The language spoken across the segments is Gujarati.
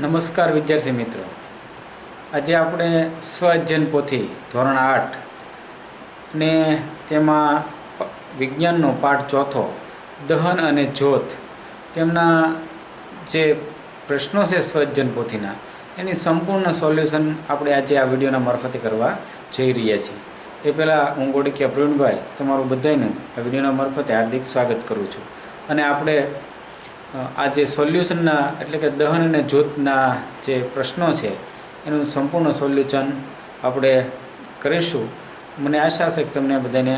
નમસ્કાર વિદ્યાર્થી મિત્રો, આજે આપણે સ્વઅધ્યયન પોથી ધોરણ 8 ને તેમાં વિજ્ઞાનનો પાઠ ચોથો દહન અને જ્યોત તેમના જે પ્રશ્નો છે સ્વઅધ્યયન પોથીના એની સંપૂર્ણ સોલ્યુશન આપણે આજે આ વિડીયોના મારફતે કરવા જઈ રહ્યા છીએ. એ પહેલાં હું ગોડિકિયા પ્રવીણભાઈ તમારું બધાનું આ વિડીયોના મારફતે હાર્દિક સ્વાગત કરું છું. અને આપણે આ જે સોલ્યુશનના એટલે કે દહન અને જ્યોતના જે પ્રશ્નો છે એનું સંપૂર્ણ સોલ્યુશન આપણે કરીશું. મને આશા છે કે તમને બધાને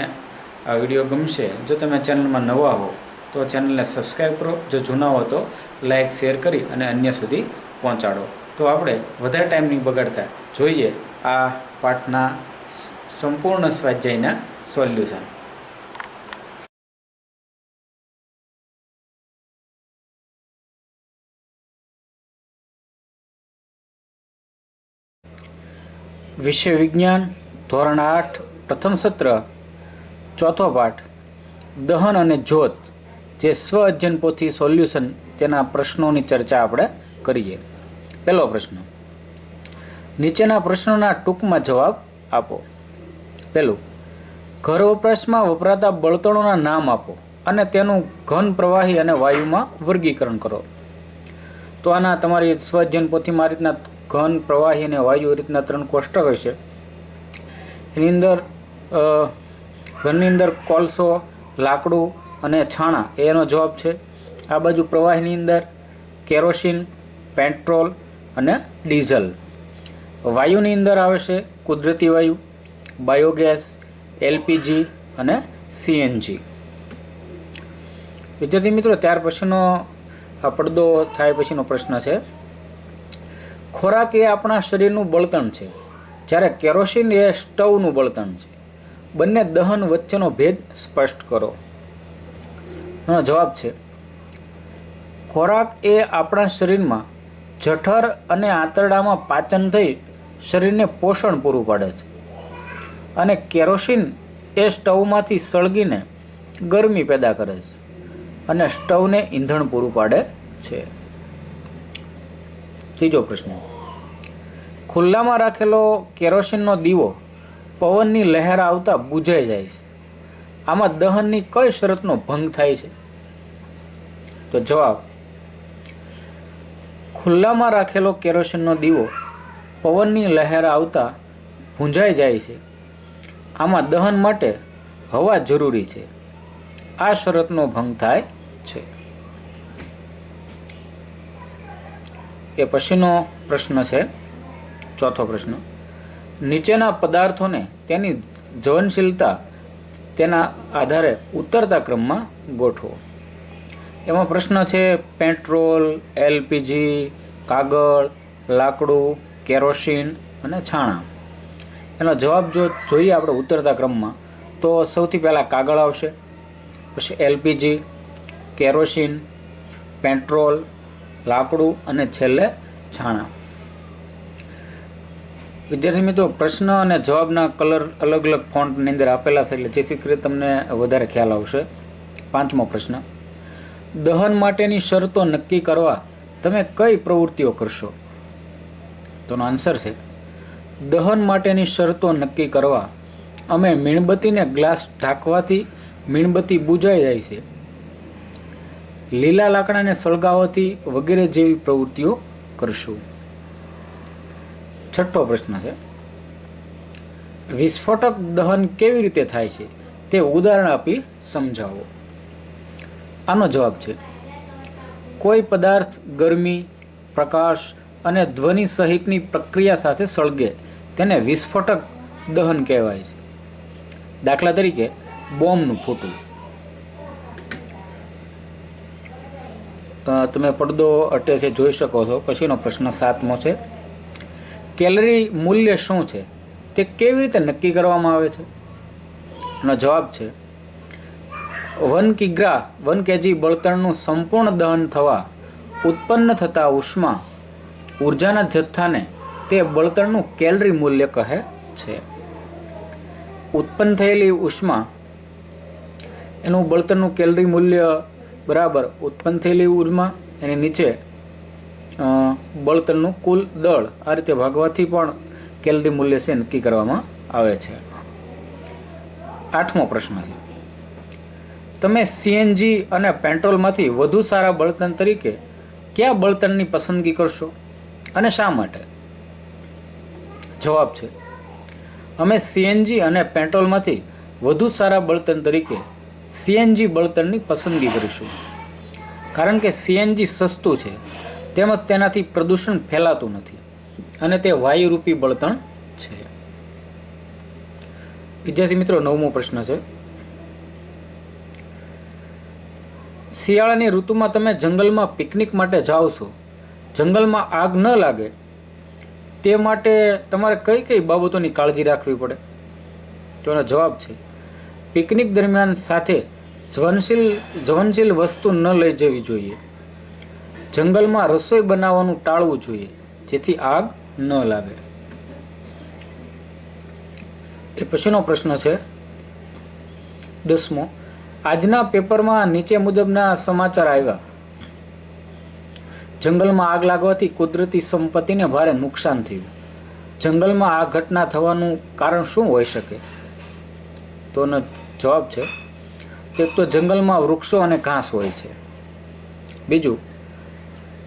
આ વિડીયો ગમશે. જો તમે ચેનલમાં નવા હો તો ચેનલને સબસ્ક્રાઈબ કરો, જો જૂના હો તો લાઈક શેર કરી અને અન્ય સુધી પહોંચાડો. તો આપણે વધારે ટાઈમ નહીં બગાડતા જોઈએ આ પાઠના સંપૂર્ણ સ્વાધ્યાયના સોલ્યુશન. વિષય વિજ્ઞાન ધોરણ 8 પ્રથમ સત્ર ચોથો પાઠ દહન અને જ્યોત જે સ્વ અધ્યયન પોથી સોલ્યુશન તેના પ્રશ્નોની ચર્ચા આપણે કરીએ. પહેલો પ્રશ્ન, નીચેના પ્રશ્નોના ટૂંકમાં જવાબ આપો. પહેલું, ઘર વપરાશમાં વપરાતા બળતણોના નામ આપો અને તેનું ઘન, પ્રવાહી અને વાયુમાં વર્ગીકરણ કરો. તો આના તમારી સ્વ અધ્યયન પોથીમાં આ રીતના ઘન, પ્રવાહી અને વાયુ એ રીતના 3 કોષ્ટક હશે. એની અંદર ઘરની અંદર કોલસો, લાકડું અને છાણા એનો જવાબ છે. આ બાજુ પ્રવાહીની અંદર કેરોસીન, પેટ્રોલ અને ડીઝલ. વાયુની અંદર આવે છે કુદરતી વાયુ, બાયોગેસ, એલપીજી અને સીએનજી. વિદ્યાર્થી મિત્રો, ત્યાર પછીનો આ પડદો થાય પછીનો પ્રશ્ન છે, ખોરાક એ આપણા શરીરનું બળતણ છે, જ્યારે કેરોસીન એ સ્ટવનું બળતણ છે. બંને દહન વચ્ચેનો ભેદ સ્પષ્ટ કરો. એનો જવાબ છે, ખોરાક એ આપણા શરીરમાં જઠર અને આંતરડામાં પાચન થઈ શરીરને પોષણ પૂરું પાડે છે, અને કેરોસીન એ સ્ટવમાંથી સળગીને ગરમી પેદા કરે છે અને સ્ટવને ઈંધણ પૂરું પાડે છે. ત્રીજો પ્રશ્ન, ખુલ્લામાં રાખેલો કેરોસીનનો દીવો પવનની લહેર આવતા બુઝાઈ જાય છે. આમાં દહનની કઈ શરતનો ભંગ થાય છે? તો જવાબ, ખુલ્લામાં રાખેલો કેરોસીનનો દીવો પવનની લહેર આવતા ભૂંજાઈ જાય છે. આમાં દહન માટે હવા જરૂરી છે. આ શરતનો ભંગ થાય છે. એ પછીનો પ્રશ્ન છે ચોથો પ્રશ્ન, નીચેના પદાર્થોને તેની જ્વલનશીલતા તેના આધારે ઉતરતા ક્રમમાં ગોઠવો. એમાં પ્રશ્ન છે પેટ્રોલ, એલપીજી, કાગળ, લાકડું, કેરોસીન અને છાણા. એનો જવાબ જો જોઈએ આપણે ઉતરતા ક્રમમાં તો સૌથી પહેલાં કાગળ આવશે, પછી એલપીજી, કેરોસીન, પેટ્રોલ, લાકડું અને છેલ્લે છાણા. વિદ્યાર્થી મિત્રો, પ્રશ્ન અને જવાબના કલર અલગ અલગ ફોન્ટની અંદર આપેલા છે, એટલે જેથી કરી તમને વધારે ખ્યાલ આવશે. પાંચમો પ્રશ્ન, દહન માટેની શરતો નક્કી કરવા તમે કઈ પ્રવૃત્તિઓ કરશો? તો આન્સર છે, દહન માટેની શરતો નક્કી કરવા અમે મીણબત્તીને ગ્લાસ ઢાંકવાથી મીણબત્તી બુઝાઈ જાય છે, લીલા લાકડાને સળગાવવાથી વગેરે જેવી પ્રવૃત્તિઓ કરશું. છઠ્ઠો પ્રશ્ન છે, વિસ્ફોટક દહન કેવી રીતે થાય છે તે ઉદાહરણ આપી સમજાવો. આનો જવાબ છે, કોઈ પદાર્થ ગરમી, પ્રકાશ અને ધ્વનિ સહિતની પ્રક્રિયા સાથે સળગે તેને વિસ્ફોટક દહન કહેવાય છે. દાખલા તરીકે બોમ્બનું ફૂટવું. તમે પડદો અટે છે જોઈ શકો છો. પછીનો પ્રશ્ન સાતમો છે, કેલરી મૂલ્ય શું છે તે કેવી રીતે નક્કી કરવામાં આવે છે? એનો જવાબ છે, 1 kg બળતણનું સંપૂર્ણ દહન થવા ઉત્પન્ન થતા ઉષ્મા ઉર્જાના જથ્થાને તે બળતણનું કેલરી મૂલ્ય કહે છે. ઉત્પન્ન થયેલી ઉષ્મા એનું બળતણનું કેલરી મૂલ્ય બરાબર ઉત્પન્ન થયેલી ઉર્જા એની નીચે બળતણનું કુલ દળ આ રીતે ભાગવાથી પણ કેલરી મૂલ્ય છે નક્કી કરવામાં આવે છે. 8મો પ્રશ્ન છે, તમે સીએનજી અને પેટ્રોલમાંથી વધુ સારા બળતણ તરીકે કયા બળતણની પસંદગી કરશો અને શા માટે? જવાબ છે, અમે સીએનજી અને પેટ્રોલમાંથી વધુ સારા બળતણ તરીકે સીએનજી બળતણની પસંદગી કરીશું. કારણ કે સીએનજી સસ્તું છે તેમજ તેનાથી પ્રદૂષણ ફેલાતું નથી અને તે વાયુરૂપી બળતણ છે. વિદ્યાર્થી મિત્રો, 9મો પ્રશ્ન છે, શિયાળાની ઋતુમાં તમે જંગલમાં પિકનિક માટે જાઓ છો. જંગલમાં આગ ન લાગે તે માટે તમારે કઈ કઈ બાબતોની કાળજી રાખવી પડે? તો એનો જવાબ છે, પિકનિક દરમિયાન સાથે જ્વલનશીલ વસ્તુ ન લઈ જવી જોઈએ. જંગલમાં રસોઈ બનાવવાનું ટાળવું જોઈએ જેથી આગ ન લાગે. એ પછીનો પ્રશ્ન છે 10મો, આજના પેપરમાં નીચે મુજબના સમાચાર આવ્યા. જંગલમાં આગ લાગવાથી કુદરતી સંપત્તિને ભારે નુકસાન થયું. જંગલમાં આ ઘટના થવાનું કારણ શું હોઈ શકે? તો એનો જવાબ છે, એક તો જંગલમાં વૃક્ષો અને ઘાસ હોય છે. બીજું,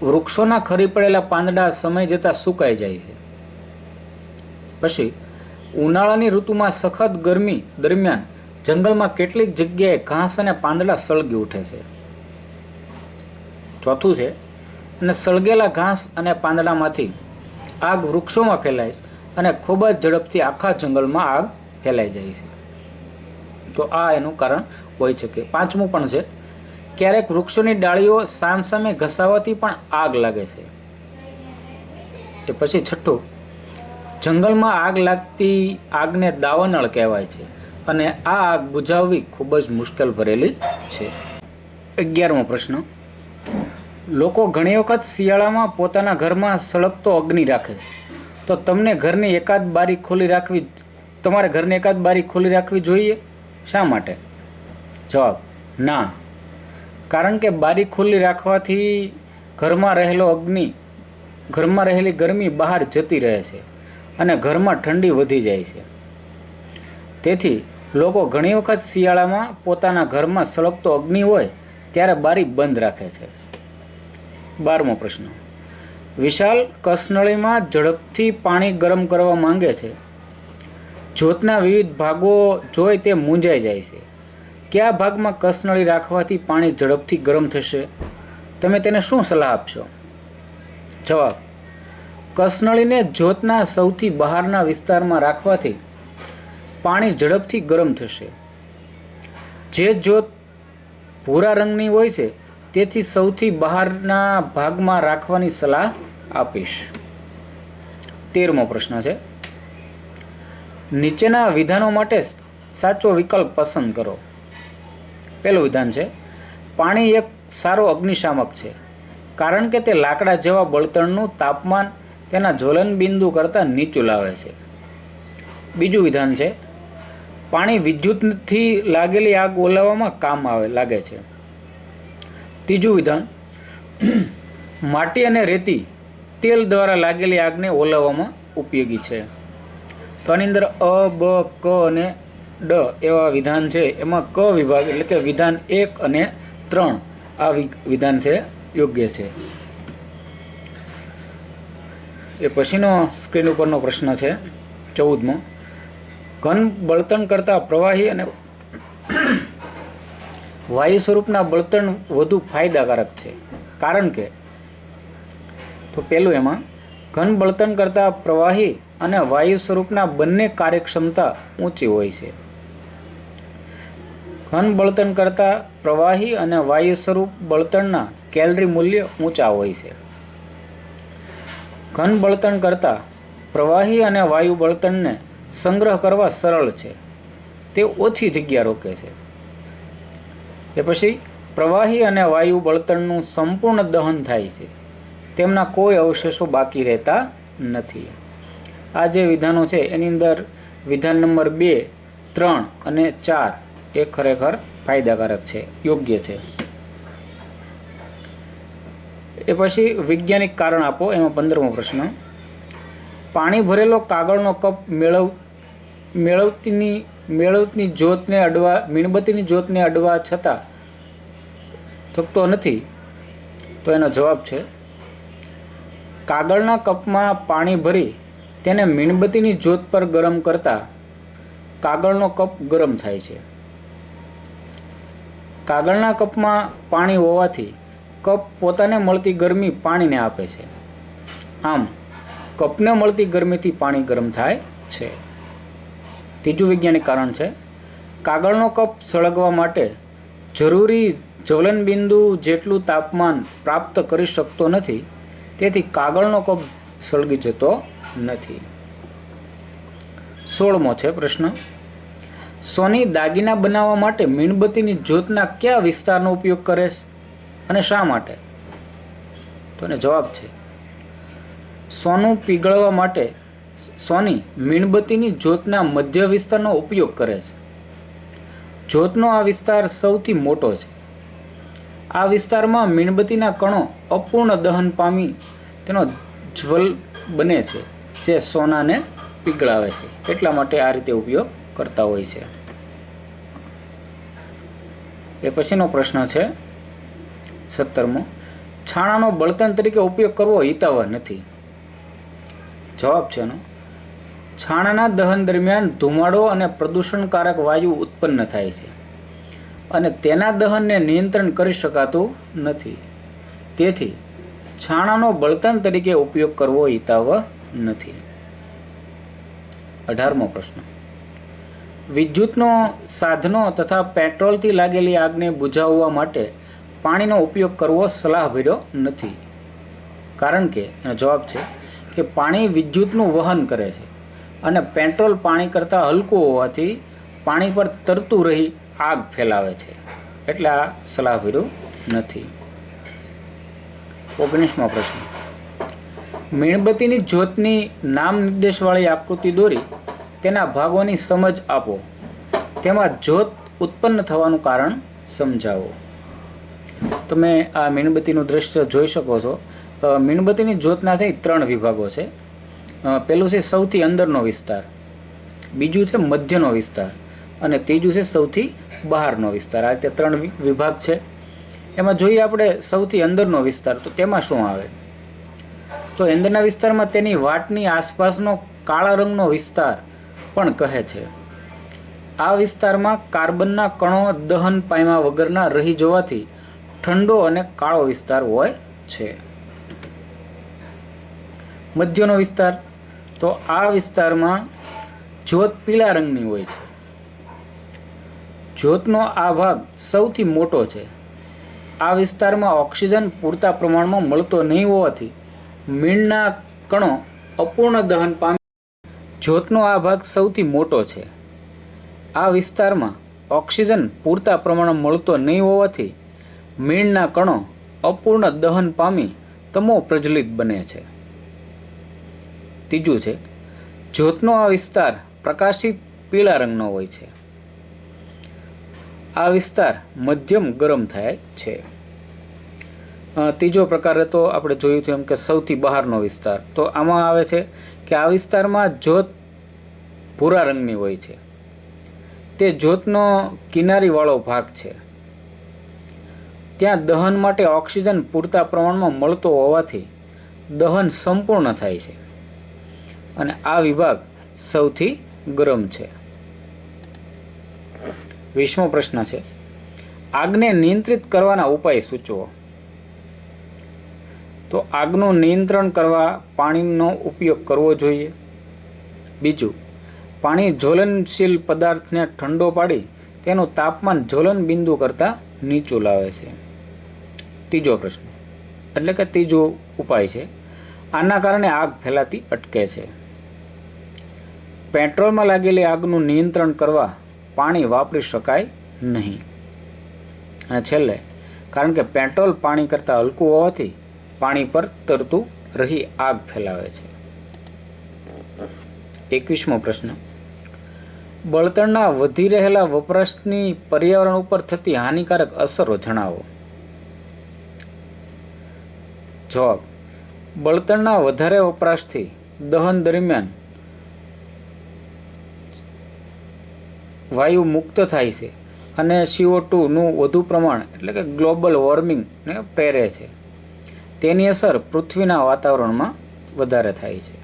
વૃક્ષોના ખરી પડેલા પાંદડા સમય જતાં સુકાઈ જાય છે. પછી ઉનાળાની ઋતુમાં સખત ગરમી દરમિયાન જંગલમાં કેટલીક જગ્યાએ ઘાસ અને પાંદડા સળગી ઉઠે છે. ચોથું છે, અને સળગેલા ઘાસ અને પાંદડામાંથી આગ વૃક્ષોમાં ફેલાય અને ખૂબ જ ઝડપથી આખા જંગલમાં આગ ફેલાઈ જાય છે. તો આ એનું કારણ હોઈ શકે. 5મું પણ છે, ક્યારેક વૃક્ષોની ડાળીઓ સામસામે ઘસાવાથી પણ આગ લાગે છે. એ પછી 6ઠું, જંગલમાં આગ લાગતી આગને દાવાનળ કહેવાય છે અને આ આગ બુઝાવવી ખૂબ જ મુશ્કેલ ભરેલી છે. 11મો પ્રશ્ન, લોકો ઘણી વખત શિયાળામાં પોતાના ઘરમાં સળગતો અગ્નિ રાખે છે. તો તમારે ઘરની એકાદ બારી ખોલી રાખવી જોઈએ. શા માટે? જવાબ, ના. કારણ કે બારી ખુલ્લી રાખવાથી ઘરમાં રહેલી ગરમી બહાર જતી રહે છે અને ઘરમાં ઠંડી વધી જાય છે. તેથી લોકો ઘણી વખત શિયાળામાં પોતાના ઘરમાં સળગતો અગ્નિ હોય ત્યારે બારી બંધ રાખે છે. 12મો પ્રશ્ન, વિશાલ કસનળીમાં ઝડપથી પાણી ગરમ કરવા માંગે છે. જ્યોતના વિવિધ ભાગો જોઈ તે મૂંઝાઈ જાય છે. કયા ભાગમાં કસનળી રાખવાથી પાણી ઝડપથી ગરમ થશે? તમે તેને શું સલાહ આપશો? જવાબ, કસનળીને જ્યોતના સૌથી બહારના વિસ્તારમાં રાખવાથી પાણી ઝડપથી ગરમ થશે. જે જ્યોત ભૂરા રંગની હોય છે તેથી સૌથી બહારના ભાગમાં રાખવાની સલાહ આપીશ. 13મો પ્રશ્ન છે, નીચેના વિધાનો માટે સાચો વિકલ્પ પસંદ કરો. પહેલું વિધાન છે, પાણી એક સારો અગ્નિશામક છે કારણ કે તે લાકડા જેવા બળતણનું તાપમાન તેના જ્વલન બિંદુ કરતાં નીચું લાવે છે. બીજું વિધાન છે, પાણી વિદ્યુતથી લાગેલી આગ ઓલવવામાં લાગે છે. ત્રીજું વિધાન, માટી અને રેતી તેલ દ્વારા લાગેલી આગને ઓલવવામાં ઉપયોગી છે. તો આની અંદર અ, બ, ક અને ડ એવા વિધાન છે. એમાં ક વિભાગ એટલે કે વિધાન 1 અને 3 આ વિધાન છે યોગ્ય છે. એ પછીનો સ્ક્રીન ઉપરનો પ્રશ્ન છે 14મો, ઘન બળતણ કરતાં પ્રવાહી અને વાયુ સ્વરૂપના બળતણ વધુ ફાયદાકારક છે. કારણ કે તો પહેલું એમાં, ઘન બળતણ કરતાં પ્રવાહી અને વાયુ સ્વરૂપના બંને કાર્યક્ષમતા ઊંચી હોય છે. ઘન બળતણ કરતાં પ્રવાહી અને વાયુ સ્વરૂપ બળતણના કેલરી મૂલ્ય ઊંચા હોય છે. ઘન બળતણ કરતાં પ્રવાહી અને વાયુ બળતણને સંગ્રહ કરવા સરળ છે. તે ઓછી જગ્યા રોકે છે. એ પછી પ્રવાહી અને વાયુ બળતણનું સંપૂર્ણ દહન થાય છે. તેમના કોઈ અવશેષો બાકી રહેતા નથી. આ જે વિધાનો છે એની અંદર વિધાન નંબર 2, 3 અને 4 એ ખરેખર ફાયદાકારક છે, યોગ્ય છે. એ પછી વૈજ્ઞાનિક કારણ આપો, એમાં 15મો પ્રશ્ન. પાણી ભરેલો કાગળનો કપ મેળવતી જ્યોતને અડવા મીણબત્તીની જ્યોતને અડવા છતાં થકતો નથી, તો એનો જવાબ છે કાગળના કપમાં પાણી ભરી તેને મીણબત્તીની જ્યોત પર ગરમ કરતા કાગળનો કપ ગરમ થાય છે. કાગળના કપમાં પાણી હોવાથી કપ પોતાને મળતી ગરમી પાણીને આપે છે. આમ કપને મળતી ગરમીથી પાણી ગરમ થાય છે. ત્રીજું વૈજ્ઞાનિક કારણ છે કાગળનો કપ સળગવા માટે જરૂરી જ્વલનબિંદુ જેટલું તાપમાન પ્રાપ્ત કરી શકતો નથી, તેથી કાગળનો કપ સળગી જતો નથી. 16મો છે પ્રશ્ન. સોની દાગીના બનાવવા માટે મીણબત્તીની જ્યોતના કયા વિસ્તારનો ઉપયોગ કરે છે અને શા માટે? તો એનો જવાબ છે સોનું પીગળવા માટે સોની મીણબત્તીની જ્યોતના મધ્ય વિસ્તારનો ઉપયોગ કરે છે. જ્યોતનો આ વિસ્તાર સૌથી મોટો છે. આ વિસ્તારમાં મીણબત્તીના કણો અપૂર્ણ દહન પામી તેનો જ્વલ બને છે, જે સોનાને પીગળાવે છે. એટલા માટે આ રીતે ઉપયોગ કરતા હોય છે. એ પછીનો પ્રશ્ન છે 17મો. છાણાનો બળતણ તરીકે ઉપયોગ કરવો હિતાવહ નથી. જવાબ છે એનો છાણાના દહન દરમિયાન ધુમાડો અને પ્રદૂષણકારક વાયુ ઉત્પન્ન થાય છે અને તેના દહનને નિયંત્રણ કરી શકાતું નથી. તેથી છાણાનો બળતણ તરીકે ઉપયોગ કરવો હિતાવહ નથી. 18મો પ્રશ્ન. વિદ્યુતનો સાધનો તથા પેટ્રોલથી લાગેલી આગને બુઝાવવા માટે પાણીનો ઉપયોગ કરવો સલાહભર્યો નથી. કારણ કે એનો જવાબ છે કે પાણી વિદ્યુતનું વહન કરે છે અને પેટ્રોલ પાણી કરતાં હલકું હોવાથી પાણી પર તરતું રહી આગ ફેલાવે છે, એટલે આ સલાહભર્યું નથી. 19મો પ્રશ્ન. મીણબત્તીની જ્યોતની નામ નિર્દેશવાળી આકૃતિ દોરી તેના ભાગોની સમજ આપો. તેમાં જ્યોત ઉત્પન્ન થવાનું કારણ સમજાવો. તમે આ મીણબત્તીનું દ્રશ્ય જોઈ શકો છો. મીણબત્તીની જ્યોતના છે 3 વિભાગો છે. પહેલું છે સૌથી અંદરનો વિસ્તાર, બીજું છે મધ્યનો વિસ્તાર અને ત્રીજું છે સૌથી બહારનો વિસ્તાર. આ રીતે 3 વિભાગ છે. એમાં જોઈએ આપણે સૌથી અંદરનો વિસ્તાર, તો તેમાં શું આવે? તો અંદરના વિસ્તારમાં તેની વાટની આસપાસનો કાળા રંગનો વિસ્તાર પણ કહે છે. આ વિસ્તારમાં કાર્બનના કણો દહન પામ્યા વગરના રહી જવાથી ઠંડો અને કાળો વિસ્તાર હોય છે. મધ્યનો વિસ્તાર, તો આ વિસ્તારમાં જ્યોત પીળા રંગની હોય છે. જ્યોતનો આ ભાગ સૌથી મોટો છે. આ વિસ્તારમાં ઓક્સિજન પૂરતા પ્રમાણમાં મળતો નહીં હોવાથી મીણના કણો અપૂર્ણ દહન પામે. જ્યોતનો આ ભાગ સૌથી મોટો છે. આ વિસ્તારમાં ઓક્સિજન પૂરતા પ્રમાણમાં મળતો નહીં હોવાથી મીણના કણો અપૂર્ણ દહન પામી તમો પ્રજ્વલિત બને છે. ત્રીજું છે જ્યોતનો આ વિસ્તાર પ્રકાશિત પીળા રંગનો હોય છે. આ વિસ્તાર મધ્યમ ગરમ થાય છે. ત્રીજો પ્રકાર તો આપણે જોયું હતું એમ કે સૌથી બહારનો વિસ્તાર, તો આમાં આવે છે કે આ વિસ્તારમાં જ્યોત ભૂરા રંગની હોય છે. તે જ્યોતનો કિનારીવાળો ભાગ છે. ત્યાં દહન માટે ઓક્સિજન પૂરતા પ્રમાણમાં મળતો હોવાથી દહન સંપૂર્ણ થાય છે અને આ વિભાગ સૌથી ગરમ છે. 20મો પ્રશ્ન છે આગને નિયંત્રિત કરવાના ઉપાય સૂચવો. તો આગનું નિયંત્રણ કરવા પાણીનો ઉપયોગ કરવો જોઈએ. બીજું, પાણી જ્વલનશીલ પદાર્થને ઠંડો પાડી તેનું તાપમાન જ્વલન બિંદુ કરતાં નીચું લાવે છે. ત્રીજો પ્રશ્ન એટલે કે ત્રીજો ઉપાય છે આના કારણે આગ ફેલાતી અટકે છે. પેટ્રોલમાં લાગેલી આગનું નિયંત્રણ કરવા પાણી વાપરી શકાય નહીં. અને છેલ્લે, કારણ કે પેટ્રોલ પાણી કરતાં હલકું હોવાથી પાણી પર તરતું રહી આગ ફેલાવે છે. 21મો પ્રશ્ન બળતણના વધી રહેલા વપરાશની પર્યાવરણ ઉપર થતી હાનિકારક અસરો જણાવો. જવાબ: બળતણના વધારે વપરાશથી દહન દરમિયાન વાયુ મુક્ત થાય છે અને CO2નું વધુ પ્રમાણ એટલે કે ગ્લોબલ વોર્મિંગને પ્રેરે છે. તેની અસર પૃથ્વીના વાતાવરણમાં વધારે થાય છે.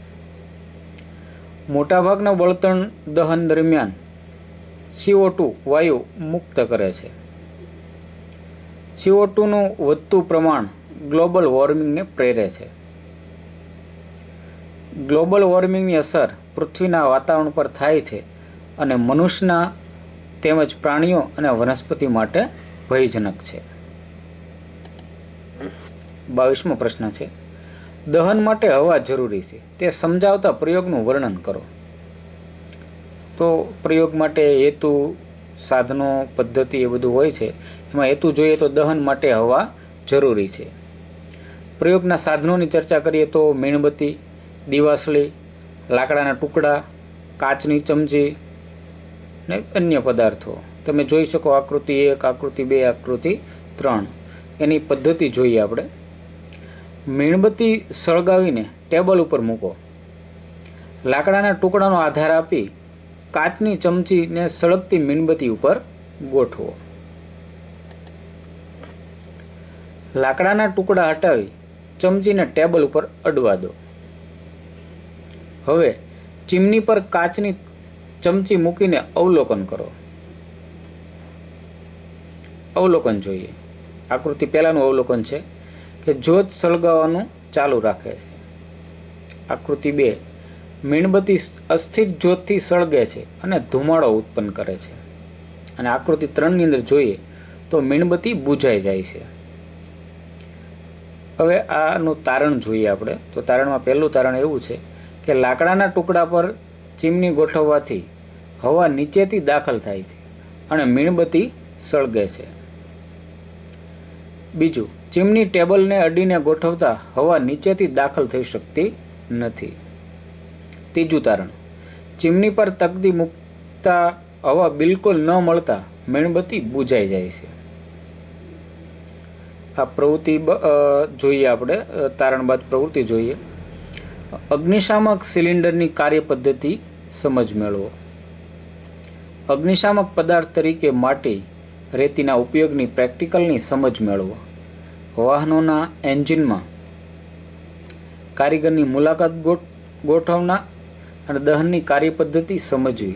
મોટાભાગના બળતણ દહન દરમિયાન CO2 વાયુ મુક્ત કરે છે. CO2નું વધતું પ્રમાણ ગ્લોબલ વોર્મિંગને પ્રેરે છે. ગ્લોબલ વોર્મિંગની અસર પૃથ્વીના વાતાવરણ પર થાય છે અને મનુષ્યના તેમજ પ્રાણીઓ અને વનસ્પતિ માટે ભયજનક છે. 22મો પ્રશ્ન છે, દહન માટે હવા જરૂરી છે તે સમજાવતા પ્રયોગનું વર્ણન કરો. તો પ્રયોગ માટે હેતુ, સાધનો, પદ્ધતિ એ બધું હોય છે. એમાં હેતુ જોઈએ તો દહન માટે હવા જરૂરી છે. પ્રયોગના સાધનોની ચર્ચા કરીએ તો મીણબત્તી, દિવાસળી, લાકડાના ટુકડા, કાચની ચમચી ને અન્ય પદાર્થો. તમે જોઈ શકો આકૃતિ 1, આકૃતિ 2, આકૃતિ 3. એની પદ્ધતિ જોઈએ આપણે. મીણબત્તી સળગાવીને ટેબલ ઉપર મૂકો. લાકડાના ટુકડાનો આધાર આપી કાચની ચમચીને સળગતી મીણબત્તી ઉપર ગોઠવો. લાકડાના ટુકડા હટાવી ચમચીને ટેબલ ઉપર અડવા દો. હવે ચીમની પર કાચની ચમચી મૂકીને અવલોકન કરો. અવલોકન જોઈએ. આકૃતિ પહેલાનું અવલોકન છે કે જ્યોત સળગાવવાનું ચાલુ રાખે છે. આકૃતિ 2, મીણબત્તી અસ્થિર જ્યોતથી સળગે છે અને ધુમાડો ઉત્પન્ન કરે છે. અને આકૃતિ 3ની અંદર જોઈએ તો મીણબત્તી બુઝાઈ જાય છે. હવે આનું તારણ જોઈએ આપણે. તો તારણમાં પહેલું તારણ એવું છે કે લાકડાના ટુકડા પર ચીમની ગોઠવવાથી હવા નીચેથી દાખલ થાય છે અને મીણબત્તી સળગે છે. બીજું, ચીમની ટેબલને અડીને ગોઠવતા હવા નીચેથી દાખલ થઈ શકતી નથી. ત્રીજું તારણ, ચીમની પર તકતી મૂકતા હવા બિલકુલ ન મળતા મીણબત્તી બુઝાઈ જાય છે. આ પ્રવૃત્તિ જોઈએ આપણે. તારણ બાદ પ્રવૃત્તિ જોઈએ. અગ્નિશામક સિલિન્ડરની કાર્યપદ્ધતિ સમજ મેળવો. અગ્નિશામક પદાર્થ તરીકે માટી, રેતીના ઉપયોગની પ્રેક્ટિકલની સમજ મેળવો. વાહનોના એન્જિનમાં કારીગરની મુલાકાત ગોઠવના અને દહનની કાર્યપદ્ધતિ સમજવી.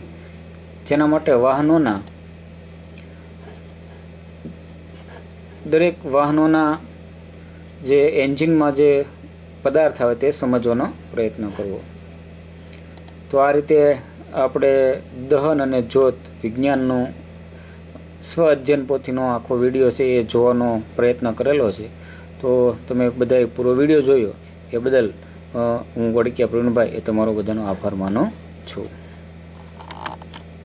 જેના માટે વાહનોના દરેક વાહનોના જે એન્જિનમાં જે પદાર્થ આવે તે સમજવાનો પ્રયત્ન કરવો. તો આ રીતે આપણે દહન અને જ્યોત વિજ્ઞાનનું સ્વ અધ્યયન પોથીનો આખો વિડીયો છે એ જોવાનો પ્રયત્ન કરેલો છે. તો તમે બધાએ પૂરો વિડીયો જોયો એ બદલ હું વડકિયા પ્રવીણભાઈ એ તમારો બધાનો આભાર માનું છું.